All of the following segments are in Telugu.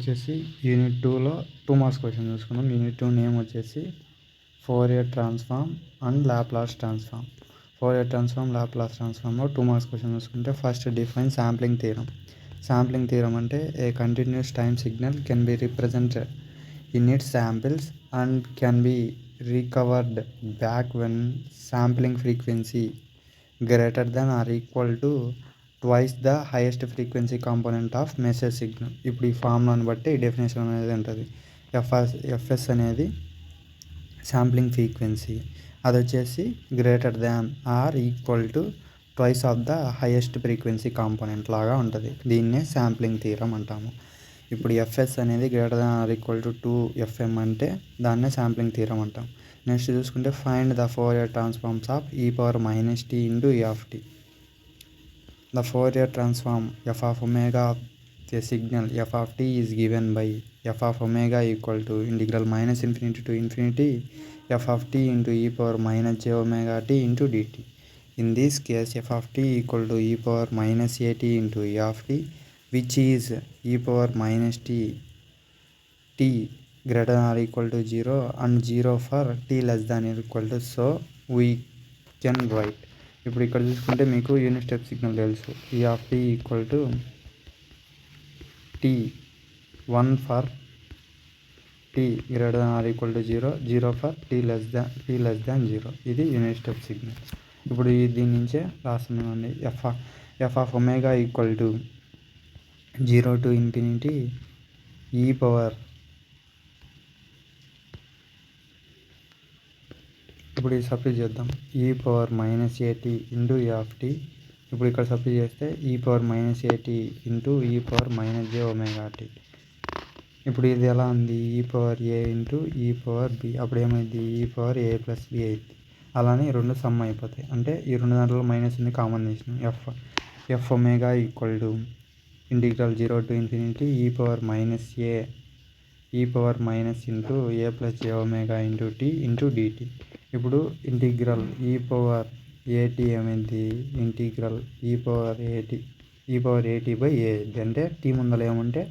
వచ్చేసి యూనిట్ 2లో 2 మార్క్స్ క్వశ్చన్ చూసుకుందాం. యూనిట్ 2 నేమ్ వచ్చేసి Fourier transform and Laplace transform. Fourier transform, Laplace ట్రాన్స్ఫార్మ్లో 2 మార్క్స్ క్వశ్చన్ చూసుకుంటే first define sampling theorem. Sampling theorem అంటే a continuous time signal can be represented in its samples and can be recovered back when sampling frequency greater than or equal to twice the highest frequency component of message signal. ఇప్పుడు ఈ ఫార్ములాని బట్టి డెఫినేషన్ అనేది ఉంటుంది. ఎఫ్ఎస్ అనేది శాంప్లింగ్ ఫ్రీక్వెన్సీ, అది వచ్చేసి greater than or equal to twice of the highest frequency component లాగా ఉంటుంది. దీన్నే శాంప్లింగ్ థియరం అంటాము. ఇప్పుడు ఎఫ్ఎస్ అనేది greater than or equal to 2FM అంటే దాన్నే శాంప్లింగ్ థియరం అంటాం. నెక్స్ట్ చూసుకుంటే find the Fourier transforms of e⁻t into e of t. The Fourier transform f of omega of the signal f of t is given by f of omega equal to integral minus infinity to infinity f of t into e power minus j omega t into dt. In this case, f of t equal to e power minus at into e of t, which is e power minus t greater than or equal to 0 and 0 for t less than or equal to, so we can write. ఇప్పుడు ఇక్కడ చూసుకుంటే మీకు యూనిట్ స్టెప్ సిగ్నల్ తెలుసు. E of tea equal to t1 for t greater than or equal to 0, 0 for t less than 0. ఇది యూనిట్ స్టెప్ సిగ్నల్. ఇప్పుడు దీని నుంచే రాస్తున్నామండి. F of omega equal to 0 to infinity e power, ఇప్పుడు ఇది సబ్స్టిట్యూట్ చేద్దాం. e power minus a t into e of t. ఇప్పుడు ఇక్కడ సబ్స్టిట్యూట్ చేస్తే e power minus a t into e power minus j omega t. ఇప్పుడు ఇది ఎలా ఉంది? e పవర్ ఏ ఇంటూ e పవర్ బి. అప్పుడు ఏమైంది? e పవర్ ఏ ప్లస్ బి అయింది. అలానే రెండు సమ్ అయిపోతాయి. అంటే ఈ రెండు దాంట్లో మైనస్ ఉంది, కామన్ చేసినాం. F omega equal to integral 0 to infinity e power minus a e power minus into a plus J omega into t into dt. ఇప్పుడు ఇంటిగ్రల్ ఈ పవర్ ఏటీ ఏమైంది? ఇంటిగ్రల్ ఈ పవర్ ఏటీ బై ఏ అంటే టీ ముందర ఏముంటే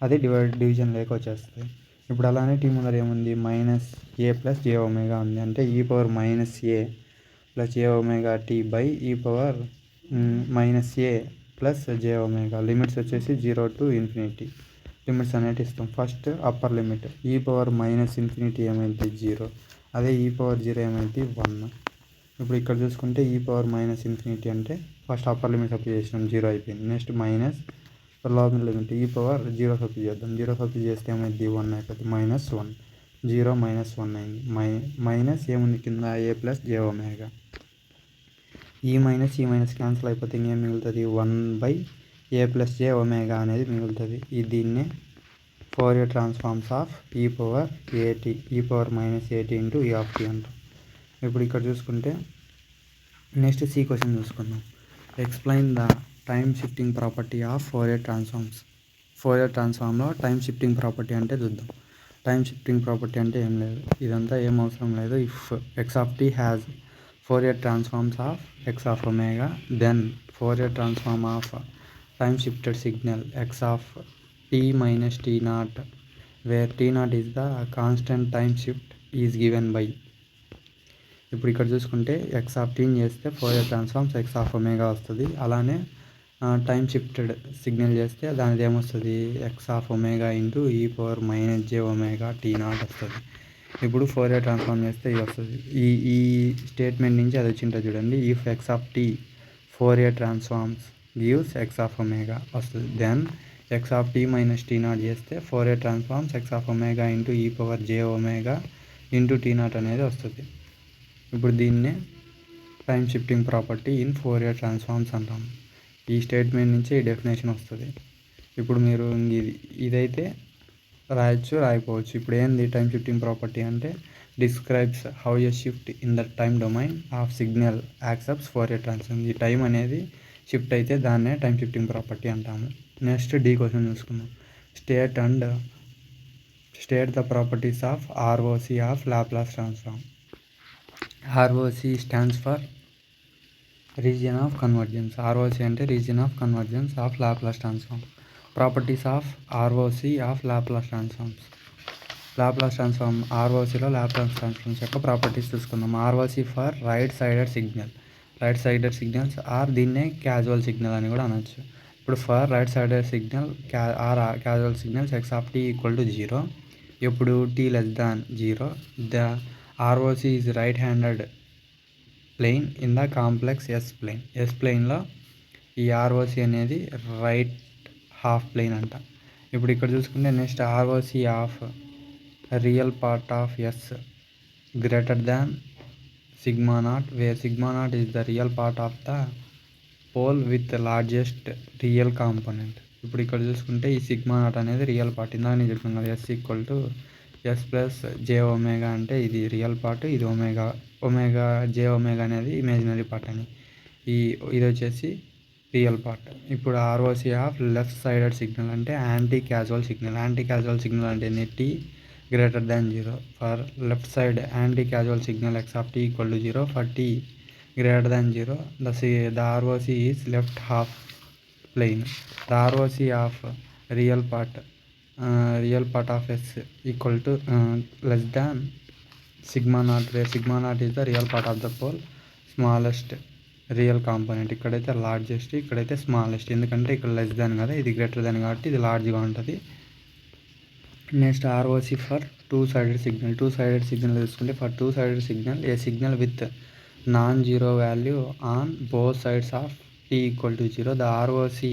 అది డివిజన్ లేక వచ్చేస్తుంది. ఇప్పుడు అలానే టీ ముందర ఏముంది? Minus A plus J omega ఉంది. అంటే E power minus A plus J omega T by E power minus A plus J omega. Limits వచ్చేసి 0 టు ఇన్ఫినిటీ లిమిట్స్ అనేవి ఇస్తాం. First upper limit E power minus infinity ఏమైంది? 0. అదే ఈ పవర్ 0 ఏమైంది? 1. ఇప్పుడు ఇక్కడ చూసుకుంటే ఈ పవర్ మైనస్ ఇన్ఫినిటీ అంటే ఫస్ట్ అప్పర్ లిమిట్ సబ్స్టిట్యూట్ చేసినాం, 0 అయిపోయింది. నెక్స్ట్ మైనస్ లోపల లిమిట్ ఈ పవర్ 0 సబ్స్టిట్యూట్ చేద్దాం. 0 సబ్స్టిట్యూట్ చేస్తే ఏమైంది? 1 అయిపోతుంది. -1 0 -1 అయింది. మైనస్ ఏముంది కింద? ఏ ప్లస్ జే ఒమేగా. ఈ మైనస్ క్యాన్సిల్ అయిపోతే ఇంకేం మిగులుతుంది? 1 ఏ ప్లస్ జే ఒమేగా అనేది మిగులుతుంది. దీన్నే Fourier transforms of e power a t e power minus a t into e of t అంటాం. ఇప్పుడు ఇక్కడ చూసుకుంటే నెక్స్ట్ సి క్వశ్చన్ చూసుకుందాం. Explain the time shifting property of Fourier transforms. Fourier ట్రాన్స్ఫార్మ్లో టైమ్ షిఫ్టింగ్ ప్రాపర్టీ అంటే చూద్దాం. టైమ్ షిఫ్టింగ్ ప్రాపర్టీ అంటే ఏం లేదు, ఇదంతా ఏం అవసరం లేదు. If X of T has Fourier transforms of X of omega, then Fourier transform of time shifted signal x of t minus t0, where t0 is the constant time shift is given by. ఇప్పుడు ఇక్కడ చూసుకుంటే ఎక్స్ ఆఫ్ టీని చేస్తే Fourier transforms x of omega వస్తుంది. అలానే టైం షిఫ్టెడ్ సిగ్నల్ చేస్తే దానిది ఏమొస్తుంది? X of omega into e power minus j omega t0 వస్తుంది. ఇప్పుడు ఫోరియర్ ట్రాన్స్ఫార్మ్ చేస్తే ఇది వస్తుంది. ఈ స్టేట్మెంట్ నుంచి అది వచ్చింటుంది చూడండి. If X of t Fourier transforms gives x of omega వస్తుంది. Then x of t minus t0 చేస్తే Fourier transforms x of omega into e power j omega into t0 అనేది వస్తుంది. ఇప్పుడు దీన్నే time shifting property in Fourier transforms అంటాం. ఈ స్టేట్మెంట్ నుంచి ఈ డెఫినేషన్ వస్తుంది. ఇప్పుడు మీరు ఇదైతే రాయొచ్చు, రాయిపోవచ్చు. ఇప్పుడు ఏంది టైం షిఫ్టింగ్ ప్రాపర్టీ అంటే describes how a shift in the time domain of signal accepts Fourier transform. ఈ టైం అనేది షిఫ్ట్ అయితే దాన్నే టైం షిఫ్టింగ్ ప్రాపర్టీ అంటాము. నెక్స్ట్ డి క్వశ్చన్ చూసుకుందాం. State the properties of ROC of Laplace transform. ROC stands for region of convergence. ROC అంటే region of convergence of Laplace transform. Properties of ROC of Laplace transforms. Laplace transform ఆర్ఓసిలో లాప్లాస్ ట్రాన్స్ఫార్మ్స్ యొక్క ప్రాపర్టీస్ చూసుకుందాం. ROC for right sided signal. Right sided signals దీన్నే క్యాజువల్ సిగ్నల్ అని కూడా అనొచ్చు. ఇప్పుడు for right sided signal causal signals X of tea equal to 0. ఎప్పుడు T less than 0 the ROC is right handed plane in the complex S plane. S ప్లేన్లో ఈ ఆర్ఓసి అనేది రైట్ హాఫ్ ప్లేన్ అంట. ఇప్పుడు ఇక్కడ చూసుకుంటే next ROC of real part of S greater than sigma naught, where sigma naught is the real part of the pole with the largest real component. ఇప్పుడు ఇక్కడ చూసుకుంటే ఈ సిగ్మా నాట్ అనేది రియల్ పార్ట్. ఇందాక నేను చెప్పాను కదా s equal to s plus J omega అంటే ఇది రియల్ పార్ట్, ఇది ఒమేగా జే ఒమేగా అనేది ఇమాజినరీ పార్ట్ అని. ఇది వచ్చేసి రియల్ పార్ట్. ఇప్పుడు ROC of left sided signal అంటే anti causal signal. Anti causal signal అంటే t greater than 0. For left side anti-casual signal x of t equal to 0. For t greater than 0, the ROC is left half plane. The ROC of real part of S equal to less than sigma naught, where sigma naught is the real part of the pole, smallest real component. ఇక్కడైతే లార్జెస్ట్, ఇక్కడైతే స్మాలెస్ట్. ఎందుకంటే ఇక్కడ లెస్ దాన్ కదా, ఇది గ్రేటర్ దాన్ కాబట్టి ఇది లార్జ్గా ఉంటుంది. Next ROC for two sided signal. Two sided signal తీసుకుంటే for two sided signal a signal with non zero value on both sides of tea equal to 0 the ROC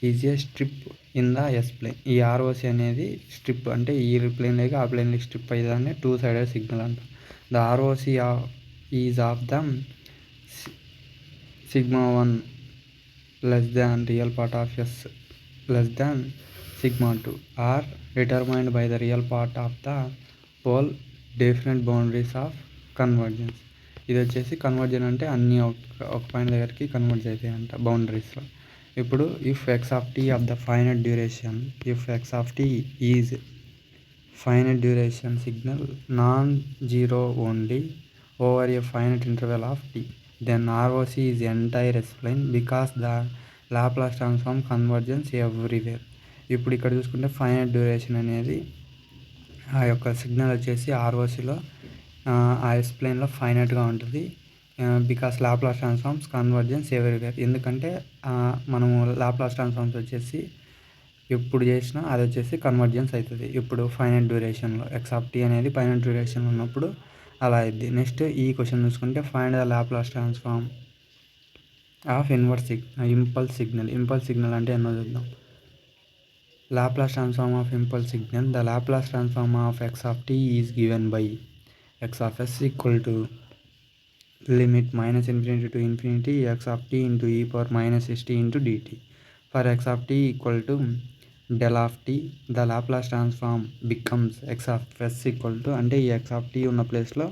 is a strip in the s plane. ఈ ఆర్ఓసి అనేది స్ట్రిప్ అంటే ఈ ప్లేన్లోకి ఆ ప్లేన్లోకి స్ట్రిప్ అయ్యేదాన్ని టూ సైడెడ్ సిగ్నల్ అంట. The ROC is of the sigma 1 less than real part of s less than sigma 2 are determined by the real part of the pole definite boundaries of convergence. ఇది వచ్చేసి కన్వర్జన్ అంటే అన్నీ ఒక పాయింట్ దగ్గరికి కన్వర్జ్ అవుతాయి అంట బౌండరీస్లో. ఇప్పుడు if X of T of the finite duration, if X of T is finite duration signal non zero only over a finite interval of T, then ROC is entire S plane because the Laplace transform convergence everywhere. ఇప్పుడు ఇక్కడ చూసుకుంటే ఫైనైట్ డ్యూరేషన్ అనేది ఆ యొక్క సిగ్నల్ వచ్చేసి ఆర్ఓసిలో ఆ ఎస్ ప్లేన్లో ఫైనైట్గా ఉంటుంది. Because Laplace transforms convergence everywhere. ఎందుకంటే మనము లాప్లాస్ ట్రాన్స్ఫార్మ్స్ వచ్చేసి ఎప్పుడు చేసినా అది వచ్చేసి కన్వర్జెన్స్ అవుతుంది. ఇప్పుడు ఫైనైట్ డ్యూరేషన్లో ఎక్స్ ఆఫ్ టీ అనేది ఫైనైట్ డ్యూరేషన్ ఉన్నప్పుడు అలా అయింది. నెక్స్ట్ ఈ క్వశ్చన్ చూసుకుంటే find the Laplace transform of impulse signal. Impulse signal అంటే ఎన్నో చూద్దాం. Laplace transform of impulse signal. The Laplace transform of x of t is given by x of s equal to limit minus infinity to infinity x of t into e power minus st into dt. For x of t equal to del of t, the Laplace transform becomes x of s equal to అంటే ఈ x of t ఉన్న ప్లేస్లో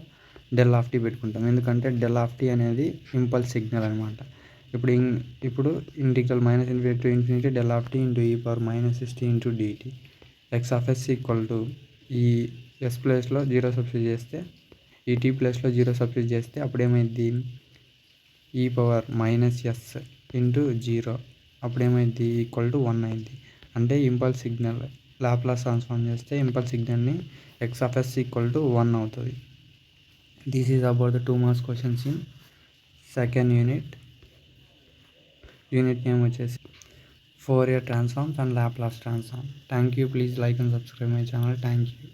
del of t పెట్టుకుంటాం. ఎందుకంటే del of t అనేది ఇంపల్స్ సిగ్నల్ అనమాట. ఇప్పుడు integral minus infinity to infinity del of t into e power minus 60 into dt x of s equal to e s ప్లేస్లో 0 సబ్స్టిట్యూట్ చేస్తే, ఈ టీ ప్లేస్లో 0 సబ్స్టిట్యూట్ చేస్తే అప్పుడు ఏమైంది ఈ పవర్ మైనస్ ఎస్ ఇంటూ 0 అప్పుడు ఏమైంది ఈక్వల్ టు 1 అయింది. అంటే ఇంపల్స్ సిగ్నల్ లాప్లాస్ ట్రాన్స్ఫార్మ్ చేస్తే ఇంపల్స్ సిగ్నల్ని x of s equal to 1 అవుతుంది. This is about the 2 marks questions in second unit name వచ్చేసి Fourier transforms and Laplace transform. Thank you. Please like and subscribe my channel. Thank you.